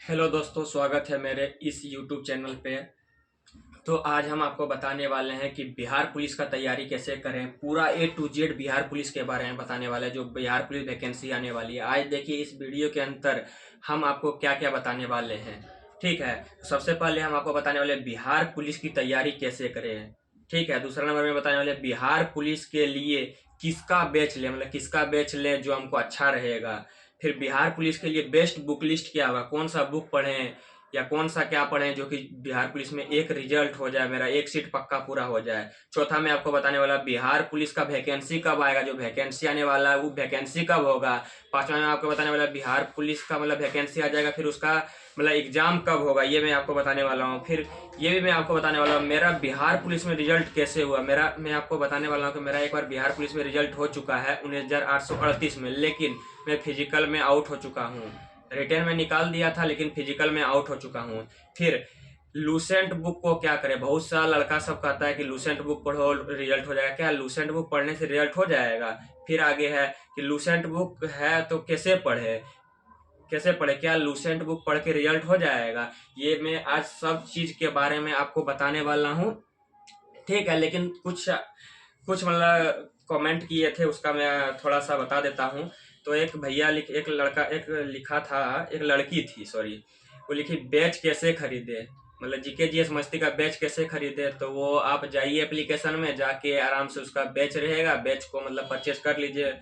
Hello दोस्तों, स्वागत है मेरे इस यूट्यूब चैनल पे। तो आज हम आपको बताने वाले हैं कि बिहार पुलिस का तैयारी कैसे करें। पूरा A to Z Bihar police के बारे में बताने वाले हैं, जो बिहार पुलिस वैकेंसी आने वाली है। आज देखिए इस वीडियो के अंदर हम आपको क्या क्या बताने वाले हैं। ठीक है, सबसे पहले हम आपको बताने वाले हैं बिहार पुलिस की तैयारी कैसे करें। ठीक है, दूसरा नंबर में बताने वाले हैं बिहार पुलिस के लिए किसका बैच लें, मतलब किसका बैच लें जो हमको अच्छा रहेगा। फिर बिहार पुलिस के लिए बेस्ट बुक लिस्ट क्या होगा, कौन सा बुक पढ़ें या कौन सा क्या पढ़ें जो कि बिहार पुलिस में एक रिजल्ट हो जाए, मेरा एक सीट पक्का पूरा हो जाए। चौथा मैं आपको बताने वाला बिहार पुलिस का वैकेंसी कब आएगा, जो वैकेंसी आने वाला है वो वैकेंसी कब होगा। पांचवा में आपको बताने वाला बिहार पुलिस का मतलब वैकेंसी आ जाएगा, फिर उसका मतलब एग्जाम कब होगा ये मैं आपको बताने वाला हूँ। फिर ये भी मैं आपको बताने वाला हूँ मेरा बिहार पुलिस में रिजल्ट कैसे हुआ। मैं आपको बताने वाला हूँ कि मेरा एक बार बिहार पुलिस में रिजल्ट हो चुका है 19,838 में, लेकिन मैं फिजिकल में आउट हो चुका हूँ। रिटर्न में निकाल दिया था लेकिन फिजिकल में आउट हो चुका हूँ। फिर लूसेंट बुक को क्या करें, बहुत सा लड़का सब कहता है कि लूसेंट बुक पढ़ो रिजल्ट हो जाएगा। क्या लूसेंट बुक पढ़ने से रिजल्ट हो जाएगा? फिर आगे है कि लूसेंट बुक है तो कैसे पढ़े, क्या लूसेंट बुक पढ़ के रिजल्ट हो जाएगा। ये मैं आज सब चीज के बारे में आपको बताने वाला हूँ। ठीक है, लेकिन कुछ कुछ मतलब कमेंट किए थे, उसका मैं थोड़ा सा बता देता हूँ। तो एक लड़का एक लिखा था, एक लड़की थी सॉरी, वो लिखी बैच कैसे खरीदे, मतलब जीके जीएस मस्ती का बैच कैसे खरीदे। तो वो आप जाइए एप्लीकेशन में, जाके आराम से उसका बैच रहेगा, बैच को मतलब परचेस कर लीजिए।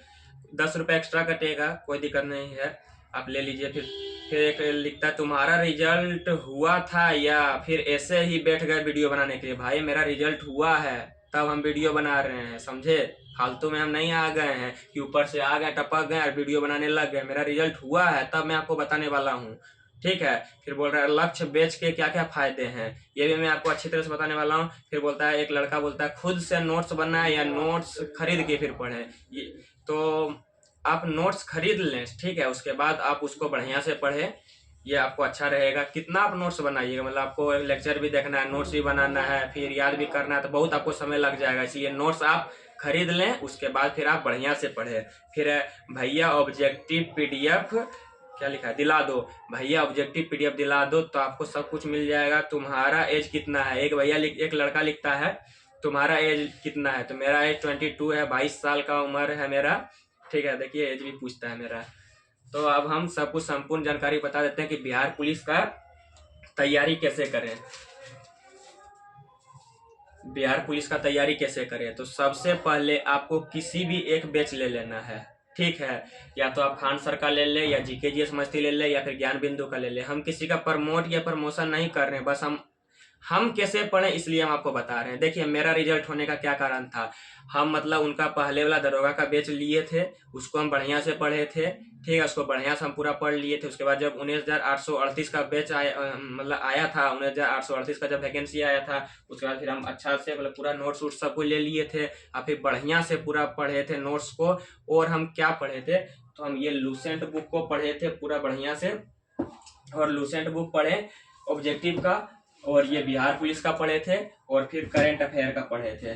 10 रुपये एक्स्ट्रा कटेगा, कोई दिक्कत नहीं है, आप ले लीजिए। फिर एक लिखता है तुम्हारा रिजल्ट हुआ था या फिर ऐसे ही बैठ गए वीडियो बनाने के लिए। भाई मेरा रिजल्ट हुआ है तब हम वीडियो बना रहे हैं, समझे। फालतू में हम नहीं आ गए हैं कि ऊपर से आ गए टपक गए और वीडियो बनाने लग गए। मेरा रिजल्ट हुआ है तब मैं आपको बताने वाला हूँ। ठीक है, फिर बोल रहा है लक्ष्य बेच के क्या क्या फायदे हैं, ये भी मैं आपको अच्छी तरह से बताने वाला हूँ। फिर बोलता है, एक लड़का बोलता है खुद से नोट्स बनाए या नोट्स खरीद के फिर पढ़े। ये तो आप नोट्स खरीद लें, ठीक है, उसके बाद आप उसको बढ़िया से पढ़े, ये आपको अच्छा रहेगा। कितना आप नोट्स बनाइएगा, मतलब आपको लेक्चर भी देखना है, नोट्स भी बनाना है, फिर याद भी करना है, तो बहुत आपको समय लग जाएगा। इसलिए नोट्स आप खरीद लें, उसके बाद फिर आप बढ़िया से पढ़े। फिर भैया ऑब्जेक्टिव पीडीएफ क्या लिखा है, दिला दो। भैया ऑब्जेक्टिव पीडीएफ दिला दो तो आपको सब कुछ मिल जाएगा। तुम्हारा एज कितना है, एक लड़का लिखता है तुम्हारा एज कितना है, तो मेरा एज 22 है, 22 साल का उम्र है मेरा। ठीक है, देखिए एज भी पूछता है मेरा। तो अब हम सब कुछ संपूर्ण जानकारी बता देते हैं कि बिहार पुलिस का तैयारी कैसे करें। बिहार पुलिस का तैयारी कैसे करें, तो सबसे पहले आपको किसी भी एक बैच ले लेना है। ठीक है, या तो आप खान सर का ले ले, या जीके जीएस मस्ती ले ले, या फिर ज्ञान बिंदु का ले ले। हम किसी का प्रमोट या प्रमोशन नहीं कर रहे हैं, बस हम कैसे पढ़े इसलिए हम आपको बता रहे हैं। देखिए मेरा रिजल्ट होने का क्या कारण था, हम मतलब उनका पहले वाला दरोगा का बैच लिए थे, उसको हम बढ़िया से पढ़े थे। ठीक है, उसको बढ़िया से हम पूरा पढ़ लिए थे। उसके बाद जब 19,838 का बैच मतलब आया था, 19,838 का जब वैकेंसी आया था, उसके बाद फिर हम अच्छा से मतलब पूरा नोट्स वोट्स सब कुछ ले लिए थे और फिर बढ़िया से पूरा पढ़े थे नोट्स को। और हम क्या पढ़े थे, तो हम ये लूसेंट बुक को पढ़े थे पूरा बढ़िया से, और लूसेंट बुक पढ़े ऑब्जेक्टिव का, और ये बिहार पुलिस का पढ़े थे, और फिर करंट अफेयर का पढ़े थे।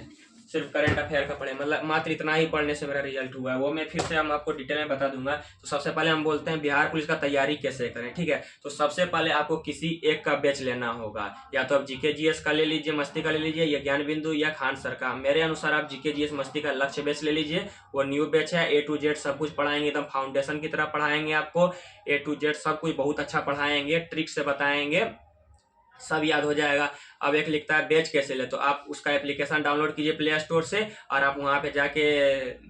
सिर्फ करंट अफेयर का पढ़े, मतलब मात्र इतना ही पढ़ने से मेरा रिजल्ट हुआ है। वो मैं फिर से हम आपको डिटेल में बता दूंगा। तो सबसे पहले हम बोलते हैं बिहार पुलिस का तैयारी कैसे करें। ठीक है, तो सबसे पहले आपको किसी एक का बैच लेना होगा, या तो आप जीके जीएस का ले लीजिए, मस्ती का ले लीजिए, या ज्ञान बिंदु या खान सर का। मेरे अनुसार आप जीके जीएस मस्ती का लक्ष्य बैच ले लीजिए, वो न्यू बैच है। A to Z सब कुछ पढ़ाएंगे, एकदम फाउंडेशन की तरह पढ़ाएंगे आपको। A to Z सब कुछ बहुत अच्छा पढ़ाएंगे, ट्रिक से बताएंगे, सब याद हो जाएगा। अब एक लिखता है बैच कैसे ले, तो आप उसका एप्लीकेशन डाउनलोड कीजिए प्ले स्टोर से, और आप वहाँ पे जाके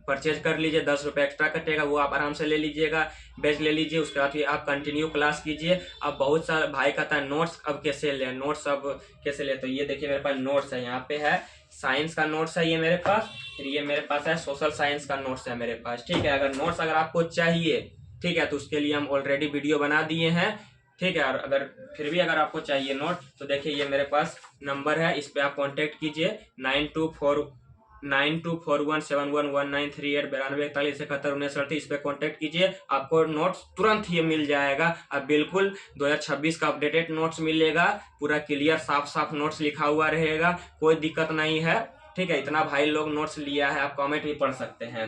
परचेज कर लीजिए। 10 रुपये एक्स्ट्रा कटेगा, वो आप आराम से ले लीजिएगा, बैच ले लीजिए। उसके बाद फिर आप कंटिन्यू क्लास कीजिए। अब बहुत सारा भाई कहता है नोट्स अब कैसे ले, नोट्स अब कैसे ले, तो ये देखिए मेरे पास नोट्स है, यहाँ पे है साइंस का नोट्स है ये मेरे पास, फिर ये मेरे पास है सोशल साइंस का नोट्स है मेरे पास। ठीक है, अगर नोट्स अगर आपको चाहिए, ठीक है, तो उसके लिए हम ऑलरेडी वीडियो बना दिए हैं। ठीक है, और अगर फिर भी अगर आपको चाहिए नोट, तो देखिए ये मेरे पास नंबर है, इस पे आप कांटेक्ट कीजिए 9241711938 9241711938 इस पे कांटेक्ट कीजिए, आपको नोट्स तुरंत ही मिल जाएगा। अब बिल्कुल 2026 का अपडेटेड नोट्स मिलेगा, पूरा क्लियर साफ साफ नोट्स लिखा हुआ रहेगा, कोई दिक्कत नहीं है। ठीक है, इतना भाई लोग नोट्स लिया है, आप कमेंट भी पढ़ सकते हैं।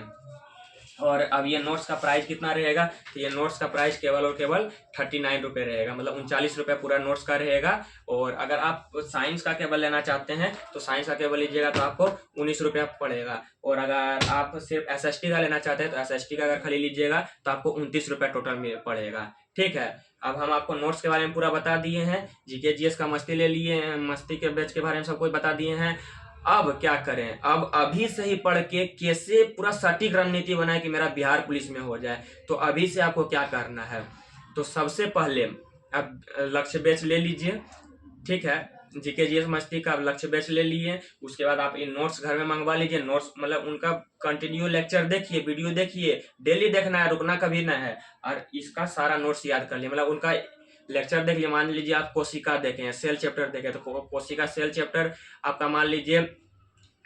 और अब ये नोट्स का प्राइस कितना रहेगा, तो ये नोट्स का प्राइस केवल और केवल 39 रुपये रहेगा, मतलब 39 रुपये पूरा नोट्स का रहेगा। और अगर आप साइंस का केबल लेना चाहते हैं तो साइंस का केबल लीजिएगा तो आपको 19 रुपये पड़ेगा। और अगर आप सिर्फ SST का लेना चाहते हैं तो SST का अगर खाली लीजिएगा तो आपको 29 रुपये टोटल में पड़ेगा। ठीक है, अब हम आपको नोट्स के बारे में पूरा बता दिए हैं, GK GS का मस्ती ले लिए हैं, मस्ती के बैच के बारे में सब कुछ बता दिए हैं। अब क्या करें, अब अभी से ही पढ़ के कैसे पूरा सटीक रणनीति बनाए कि मेरा बिहार पुलिस में हो जाए। तो अभी से आपको क्या करना है, तो सबसे पहले अब लक्ष्य बैच ले लीजिए। ठीक है, GK GS मस्ती का लक्ष्य बैच ले लिए, उसके बाद आप इन नोट्स घर में मंगवा लीजिए। नोट्स मतलब उनका कंटिन्यू लेक्चर देखिए, वीडियो देखिए, डेली देखना है, रुकना कभी ना है। और इसका सारा नोट्स याद कर लिए, मतलब उनका लेक्चर देख लिए। मान लीजिए आप कोशिका देखें, सेल चैप्टर देखें, तो कोशिका सेल चैप्टर आपका मान लीजिए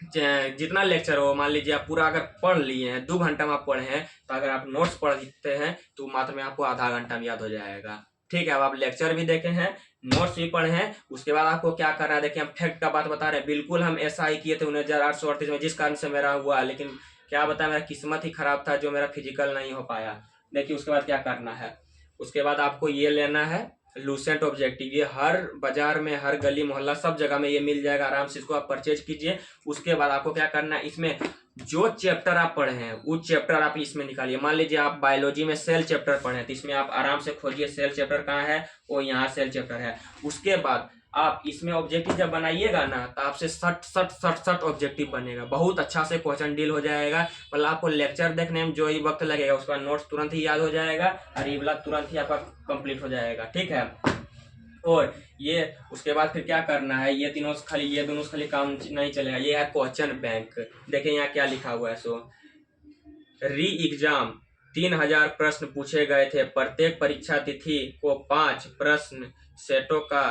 जितना लेक्चर हो, मान लीजिए आप पूरा अगर पढ़ लिए हैं, 2 घंटा में आप पढ़े हैं, तो अगर आप नोट्स पढ़ते हैं तो मात्र में आपको आधा घंटा में याद हो जाएगा। ठीक है, अब आप लेक्चर भी देखे हैं, नोट्स भी पढ़े हैं, उसके बाद आपको क्या करना है, देखिए हम फैक्ट का बात बता रहे हैं। बिल्कुल हम ऐसा ही किए थे 1938 में, जिस कारण से मेरा हुआ, लेकिन क्या बताया मेरा किस्मत ही खराब था जो मेरा फिजिकल नहीं हो पाया। देखिए उसके बाद क्या करना है, उसके बाद आपको ये लेना है लूसेंट ऑब्जेक्टिव। ये हर बाजार में, हर गली मोहल्ला सब जगह में ये मिल जाएगा, आराम से इसको आप परचेज कीजिए। उसके बाद आपको क्या करना है, इसमें जो चैप्टर आप पढ़े हैं वो चैप्टर आप इसमें निकालिए। मान लीजिए आप बायोलॉजी में सेल चैप्टर पढ़े हैं, तो इसमें आप आराम से खोजिए सेल चैप्टर कहाँ है, वो यहाँ सेल चैप्टर है। उसके बाद आप इसमें ऑब्जेक्टिव जब बनाइएगा ना, तो आपसे 60 ऑब्जेक्टिव बनेगा, बहुत अच्छा से क्वेश्चन डील हो जाएगा। मतलब आपको लेक्चर देखने में जो ही वक्त लगेगा उसका नोट्स तुरंत ही याद हो जाएगा, और ये वाला तुरंत ही आपका कंप्लीट हो जाएगा। ठीक है, और ये उसके बाद फिर क्या करना है, ये तीनों खाली, ये दोनों खाली काम नहीं चलेगा। ये है क्वेश्चन बैंक, देखिए यहाँ क्या लिखा हुआ है, सो री एग्जाम 3000 प्रश्न पूछे गए थे, प्रत्येक परीक्षा तिथि को 5 प्रश्न सेटों का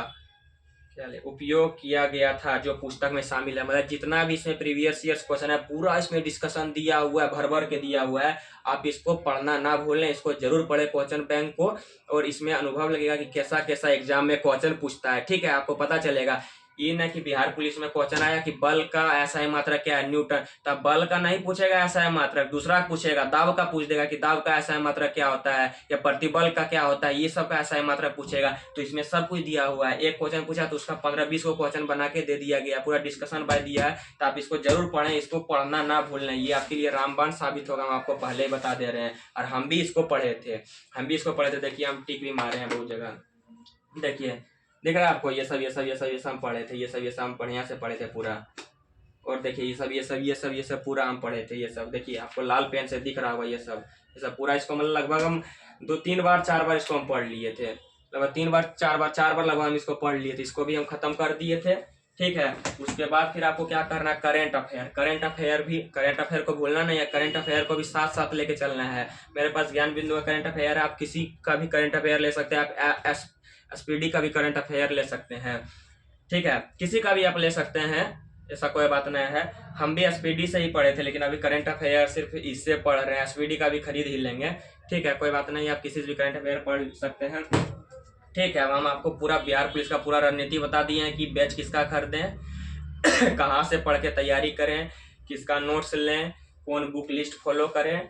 उपयोग किया गया था जो पुस्तक में शामिल है। मतलब जितना भी इसमें प्रीवियस ईयर्स क्वेश्चन है पूरा इसमें डिस्कशन दिया हुआ है, भर भर के दिया हुआ है। आप इसको पढ़ना ना भूलें, इसको जरूर पढ़े क्वेश्चन बैंक को, और इसमें अनुभव लगेगा कि कैसा कैसा एग्जाम में क्वेश्चन पूछता है। ठीक है, आपको पता चलेगा। ये ना कि बिहार पुलिस में क्वेश्चन आया कि बल का ऐसा मात्रक क्या है, न्यूटन, तब बल का नहीं पूछेगा ऐसा मात्रक, दूसरा पूछेगा, दाब का पूछ देगा कि दाब का ऐसा मात्रक क्या होता है, या प्रतिबल का क्या होता है, ये सब का ऐसा मात्रक पूछेगा। तो इसमें सब कुछ दिया हुआ है। एक क्वेश्चन पूछा तो उसका 15-20 को क्वेश्चन बना के दे दिया गया, पूरा डिस्कशन बाय दिया है। तो आप इसको जरूर पढ़ें, इसको पढ़ना ना भूलना, ये आपके लिए रामबाण साबित होगा, हम आपको पहले ही बता दे रहे हैं। और हम भी इसको पढ़े थे, देखिए हम टिक भी मारे हैं बहुत जगह। देखिए दिख रहा है आपको, ये सब हम पढ़े थे, ये सब हम बढ़िया से पढ़े थे पूरा। और देखिए ये सब पूरा हम पढ़े थे। ये सब देखिए आपको लाल पेन से दिख रहा होगा, ये सब पूरा इसको मतलब लगभग हम 2-3 बार 4 बार इसको हम पढ़ लिए थे, लगभग 3 बार 4 बार लगभग हम इसको पढ़ लिए थे। इसको भी हम खत्म कर दिए थे। ठीक है, उसके बाद फिर आपको क्या करना है, करेंट अफेयर को भूलना नहीं है, करेंट अफेयर को भी साथ साथ लेके चलना है। मेरे पास ज्ञान बिंदु का करेंट अफेयर है, आप किसी का भी करेंट अफेयर ले सकते हैं, आप SPD का भी करंट अफेयर ले सकते हैं। ठीक है, किसी का भी आप ले सकते हैं, ऐसा कोई बात नहीं है। हम भी SPD से ही पढ़े थे, लेकिन अभी करंट अफेयर सिर्फ इससे पढ़ रहे हैं, SPD का भी खरीद ही लेंगे। ठीक है, कोई बात नहीं, आप किसी से भी करंट अफेयर पढ़ सकते हैं। ठीक है, अब हम आपको पूरा बिहार पुलिस का पूरा रणनीति बता दिए हैं कि बैच किसका खरीदें कहाँ से पढ़ के तैयारी करें, किसका नोट्स लें, कौन बुक लिस्ट फॉलो करें।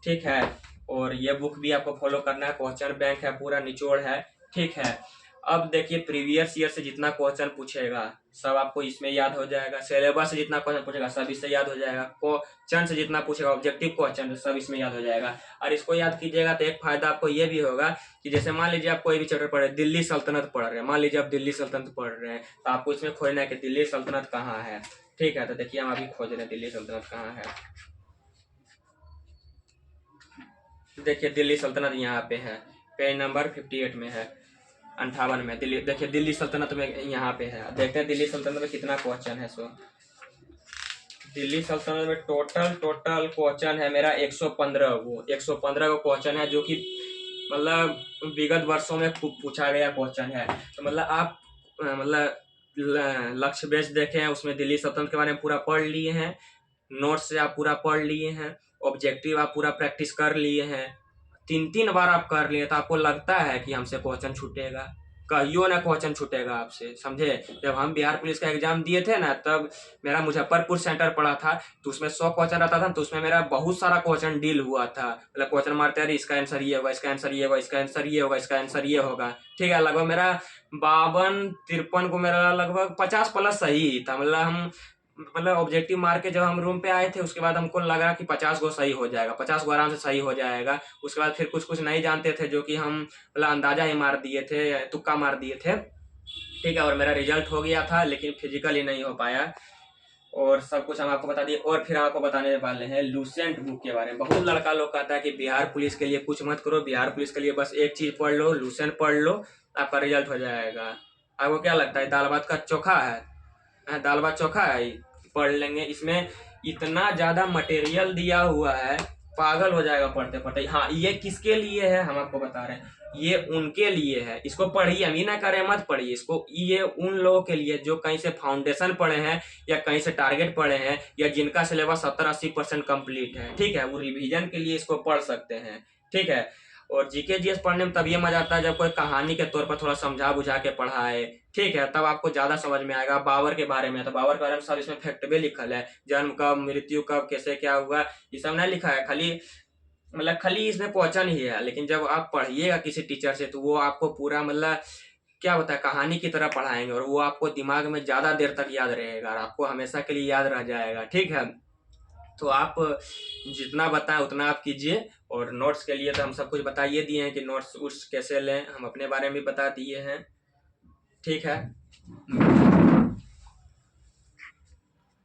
ठीक है, और ये बुक भी आपको फॉलो करना है, क्वेश्चन बैंक है, पूरा निचोड़ है। ठीक है, अब देखिए प्रीवियस ईयर से जितना क्वेश्चन पूछेगा सब आपको इसमें याद हो जाएगा, सिलेबस से जितना क्वेश्चन पूछेगा सब इससे याद हो जाएगा, क्वेश्चन से जितना पूछेगा ऑब्जेक्टिव क्वेश्चन सब इसमें याद हो जाएगा। और इसको याद कीजिएगा तो एक फायदा आपको ये भी होगा कि जैसे मान लीजिए आप कोई भी चैप्टर पढ़ रहे हैं, दिल्ली सल्तनत पढ़ रहे हैं, मान लीजिए आप दिल्ली सल्तनत पढ़ रहे हैं, तो आपको इसमें खोजना है कि दिल्ली सल्तनत कहाँ है। ठीक है, तो देखिए हम अभी खोज रहे हैं दिल्ली सल्तनत कहाँ है। देखिए दिल्ली सल्तनत यहाँ पे है, पेज नंबर 58 में है, 58 में दिल्ली। देखिए दिल्ली सल्तनत में यहाँ पे है, देखते हैं दिल्ली सल्तनत में कितना क्वेश्चन है। सो दिल्ली सल्तनत में टोटल क्वेश्चन है मेरा 115 को क्वेश्चन है, जो कि मतलब विगत वर्षों में खूब पूछा गया क्वेश्चन है। तो मतलब आप मतलब लक्ष्य बेच देखे हैं, उसमें दिल्ली सल्तनत के बारे में पूरा पढ़ लिए हैं, नोट्स से आप पूरा पढ़ लिए हैं, ऑब्जेक्टिव आप पूरा प्रैक्टिस कर लिए हैं, 3-3 बार आप कर लिए, तो आपको लगता है कि हमसे क्वेश्चन छूटेगा? कहियो ना क्वेश्चन छूटेगा आपसे, समझे। जब हम बिहार पुलिस का एग्जाम दिए थे ना, तब मेरा मुजफ्फरपुर सेंटर पड़ा था, तो उसमें 100 क्वेश्चन रहता था, तो उसमें मेरा बहुत सारा क्वेश्चन डील हुआ था। मतलब क्वेश्चन मारते अरे इसका आंसर ये होगा, इसका आंसर ये होगा, इसका आंसर ये होगा, इसका आंसर ये होगा। ठीक है, लगभग मेरा 52-53 को मेरा लगभग 50 प्लस सही था। मतलब ऑब्जेक्टिव मार के जब हम रूम पे आए थे, उसके बाद हमको लगा कि 50 को सही हो जाएगा, 50 को आराम से सही हो जाएगा। उसके बाद फिर कुछ कुछ नहीं जानते थे, जो कि हम मतलब अंदाजा ही मार दिए थे, तुक्का मार दिए थे। ठीक है, और मेरा रिजल्ट हो गया था, लेकिन फिजिकली नहीं हो पाया। और सब कुछ हम आपको बता दिए। और फिर आपको बताने वाले हैं लूसेंट बुक के बारे में। बहुत लड़का लोग कहता है कि बिहार पुलिस के लिए कुछ मत करो, बिहार पुलिस के लिए बस एक चीज पढ़ लो, लूसेंट पढ़ लो, आपका रिजल्ट हो जाएगा। आपको क्या लगता है, दाल भात का चोखा है? दाल भात चोखा है? पढ़ लेंगे, इसमें इतना ज्यादा मटेरियल दिया हुआ है, पागल हो जाएगा पढ़ते पढ़ते। हाँ, ये किसके लिए है हम आपको बता रहे हैं, ये उनके लिए है। इसको पढ़िए, हम ही ना करें मत पढ़िए इसको। ये उन लोगों के लिए जो कहीं से फाउंडेशन पढ़े हैं, या कहीं से टारगेट पढ़े हैं, या जिनका सिलेबस 70-80% कंप्लीट है। ठीक है, वो रिवीजन के लिए इसको पढ़ सकते हैं। ठीक है, और जीके जीएस पढ़ने में तब ये मजा आता है जब कोई कहानी के तौर पर थोड़ा समझा बुझा के पढ़ाए। ठीक है, तब आपको ज्यादा समझ में आएगा। बाबर के बारे में, तो बाबर के बारे में सब इसमें फैक्ट भी लिखल है, जन्म कब, मृत्यु कब, कैसे क्या हुआ, ये सब नहीं लिखा है। खाली मतलब खाली इसमें क्वेश्चन ही है। लेकिन जब आप पढ़िएगा किसी टीचर से, तो वो आपको पूरा मतलब क्या होता है, कहानी की तरह पढ़ाएंगे, और वो आपको दिमाग में ज्यादा देर तक याद रहेगा, और आपको हमेशा के लिए याद रह जाएगा। ठीक है, तो आप जितना बताएं उतना आप कीजिए। और नोट्स के लिए तो हम सब कुछ बता ही दिए हैं कि नोट्स उस कैसे लें, हम अपने बारे में भी बता दिए हैं। ठीक है।